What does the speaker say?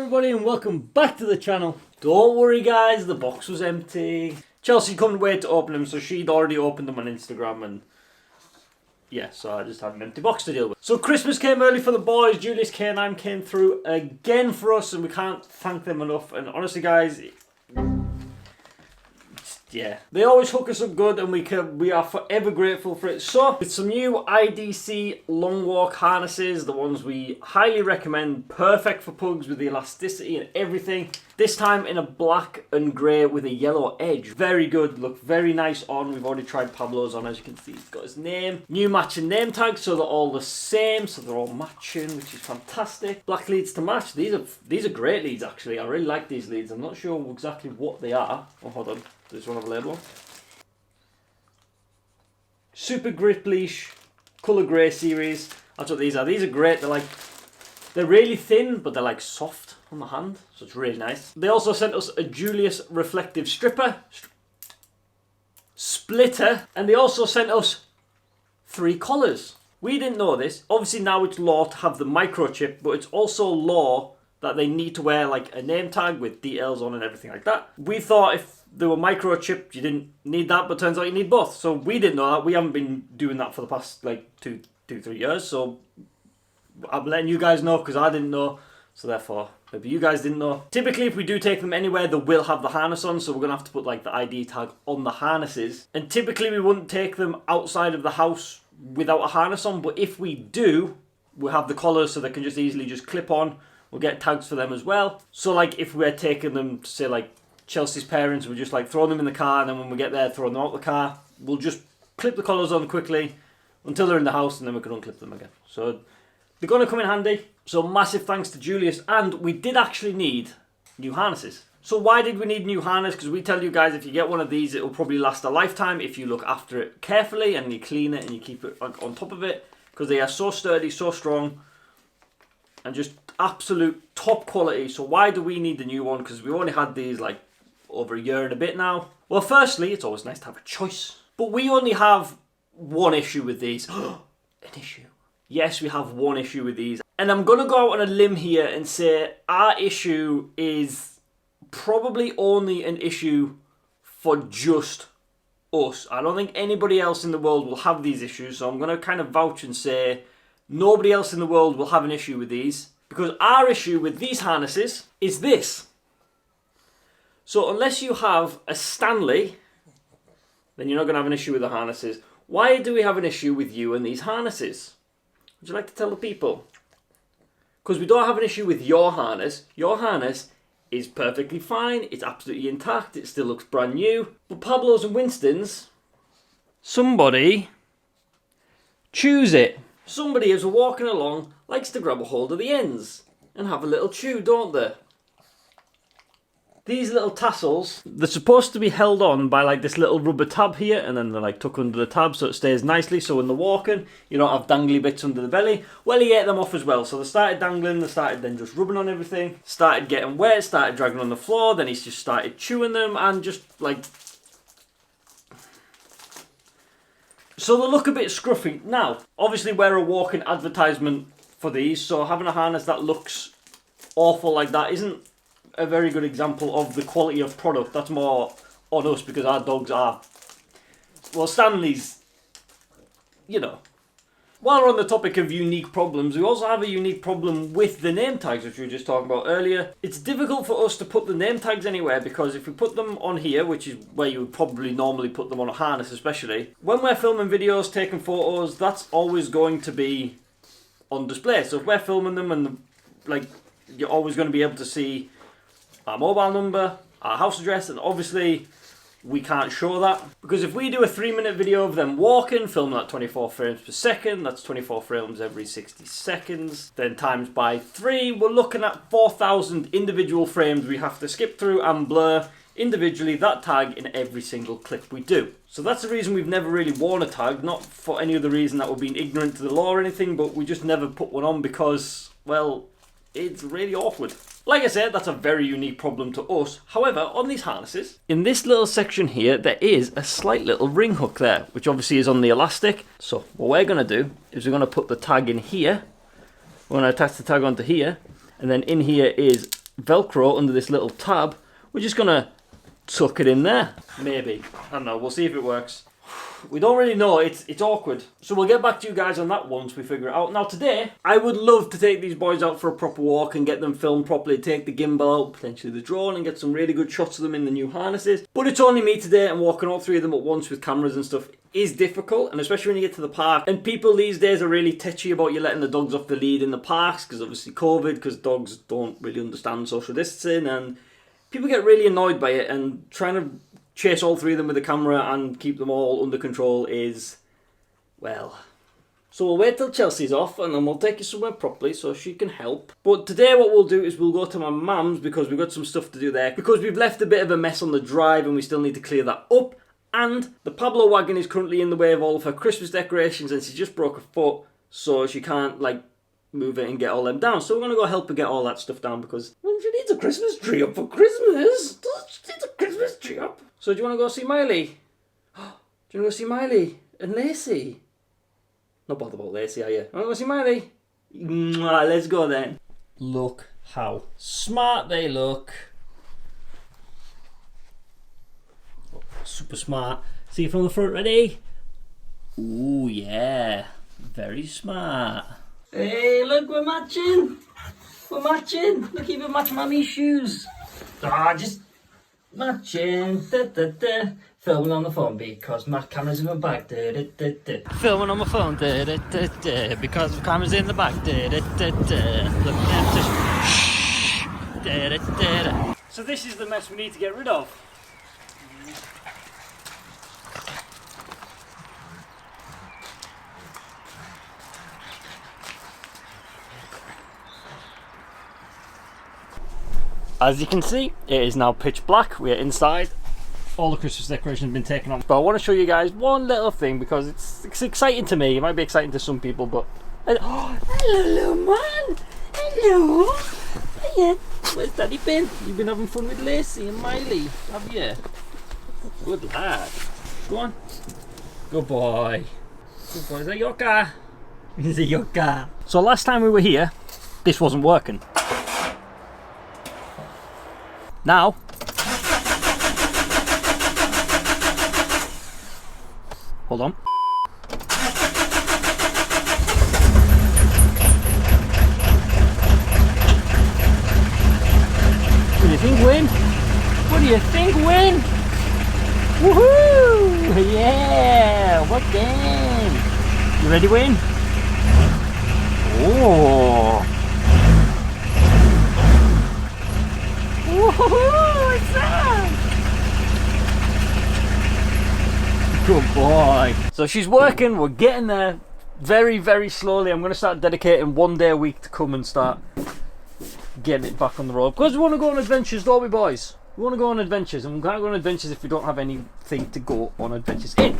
everybody and welcome back to the channel. Don't worry guys, the box was empty. Chelsea couldn't wait to open them, so she'd already opened them on Instagram and yeah, so I just had an empty box to deal with. So Christmas came early for the boys. Julius K9 came through again for us and we can't thank them enough. And honestly guys, yeah, they always hook us up good and we are forever grateful for it. So, with some new IDC long walk harnesses, the ones we highly recommend, perfect for pugs with the elasticity and everything. This time in a black and grey with a yellow edge. Very good, look very nice on. We've already tried Pablo's on, as you can see, he's got his name. New matching name tags, so they're all the same, so they're all matching, which is fantastic. Black leads to match. These are great leads actually. I really like these leads. I'm not sure exactly what they are. Oh, hold on. There's one of a label. Super grip leash, colour grey series. That's what these are. These are great. They're really thin, but they're like soft on the hand, so it's really nice. They also sent us a Julius reflective splitter, and they also sent us 3 collars. We didn't know this. Obviously now it's law to have the microchip, but it's also law that they need to wear like a name tag with details on and everything like that. We thought if they were microchipped you didn't need that, but turns out you need both. So we didn't know that. We haven't been doing that for the past like 2-3 years, so I'm letting you guys know because I didn't know, so therefore maybe you guys didn't know. Typically if we do take them anywhere they will have the harness on, so we're going to have to put like the ID tag on the harnesses, and typically we wouldn't take them outside of the house without a harness on, but if we do, we'll have the collars so they can just easily just clip on. We'll get tags for them as well. So like if we're taking them to say like Chelsea's parents, we'll just like throw them in the car, and then when we get there throw them out the car. We'll just clip the collars on quickly until they're in the house, and then we can unclip them again. So they're going to come in handy. So massive thanks to Julius. And we did actually need new harnesses. So why did we need new harness? Because we tell you guys if you get one of these it will probably last a lifetime if you look after it carefully and you clean it and you keep it on top of it, because they are so sturdy, so strong, and just absolute top quality. So why do we need the new one? Because we've only had these like over a year and a bit now. Well, firstly, it's always nice to have a choice, but we only have one issue with these. An issue? Yes, we have one issue with these, and I'm gonna go out on a limb here and say our issue is probably only an issue for just us. I don't think anybody else in the world will have these issues, so I'm gonna kind of vouch and say nobody else in the world will have an issue with these, because our issue with these harnesses is this. So unless you have a Stanley, then you're not going to have an issue with the harnesses. Why do we have an issue with you and these harnesses? Would you like to tell the people? Because we don't have an issue with your harness. Your harness is perfectly fine. It's absolutely intact. It still looks brand new. But Pablo's and Winston's, somebody chews it. Somebody as we're walking along likes to grab a hold of the ends and have a little chew, don't they? These little tassels, they're supposed to be held on by like this little rubber tab here, and then they're like tucked under the tab so it stays nicely, so when they're walking you don't have dangly bits under the belly. Well, he ate them off as well, so they started dangling, they started then just rubbing on everything, started getting wet, started dragging on the floor, then he's just started chewing them and just like... So they look a bit scruffy. Now, obviously we're a walking advertisement for these, so having a harness that looks awful like that isn't a very good example of the quality of product. That's more on us because our dogs are, well, Stanley's, you know. While we're on the topic of unique problems, we also have a unique problem with the name tags, which we were just talking about earlier. It's difficult for us to put the name tags anywhere because if we put them on here, which is where you would probably normally put them on a harness especially, when we're filming videos, taking photos, that's always going to be on display. So if we're filming them and like you're always going to be able to see our mobile number, our house address, and obviously we can't show that because if we do a 3-minute video of them walking, filming at 24 frames per second, that's 24 frames every 60 seconds, then times by 3, we're looking at 4,000 individual frames we have to skip through and blur individually that tag in every single clip we do. So that's the reason we've never really worn a tag, not for any other reason that we're being ignorant to the law or anything, but we just never put one on because, well, it's really awkward. Like I said, that's a very unique problem to us. However, on these harnesses, in this little section here, there is a slight little ring hook there, which obviously is on the elastic. So what we're going to do is we're going to put the tag in here. We're going to attach the tag onto here. And then in here is Velcro under this little tab. We're just gonna tuck it in there. Maybe. I don't know. We'll see if it works. We don't really know. It's awkward. So we'll get back to you guys on that once we figure it out. Now today, I would love to take these boys out for a proper walk and get them filmed properly. Take the gimbal out, potentially the drone, and get some really good shots of them in the new harnesses. But it's only me today, and walking all three of them at once with cameras and stuff is difficult. And especially when you get to the park. And people these days are really touchy about you letting the dogs off the lead in the parks, because obviously COVID, because dogs don't really understand social distancing, and people get really annoyed by it, and trying to chase all three of them with a camera and keep them all under control is, well. So we'll wait till Chelsea's off and then we'll take you somewhere properly so she can help. But today what we'll do is we'll go to my mum's because we've got some stuff to do there. Because we've left a bit of a mess on the drive and we still need to clear that up. And the Pablo wagon is currently in the way of all of her Christmas decorations and she just broke her foot. So she can't move it and get all them down. So we're going to go help her get all that stuff down because she needs a Christmas tree up for Christmas. She needs a Christmas tree up. So do you want to go see Miley? Do you want to go see Miley and Lacey? Not bothered about Lacey, are you? Want to go see Miley? Mwah, let's go then. Look how smart they look. Super smart. See you from the front, ready? Ooh, yeah. Very smart. Hey, look, we're matching. We're matching. Look, even match Mummy's shoes. Just matching. Da, da, da. Filming on the phone because my camera's in my bag. Da, da, da, da. Filming on my phone. Da, da, da, da. Because the camera's in the bag. Da, da, da, da. Looking at the da, da, da, da. So this is the mess we need to get rid of. As you can see, it is now pitch black. We are inside. All the Christmas decorations have been taken off. But I want to show you guys one little thing because it's exciting to me. It might be exciting to some people, but... Oh, hello, little man. Hello. Hiya. Where's Daddy been? You've been having fun with Lacey and Miley, have you? Good lad. Go on. Good boy. Good boy. Is that your car? Is it your car? So last time we were here, this wasn't working. Now, hold on. What do you think, Win? What do you think, Win? Woohoo! Yeah! What then? You ready, Win? Oh! Woohoo! What's that? Good boy. So she's working, we're getting there very, very slowly. I'm going to start dedicating one day a week to come and start getting it back on the road. Because we want to go on adventures, don't we, boys? We want to go on adventures, and we can't go on adventures if we don't have anything to go on adventures in.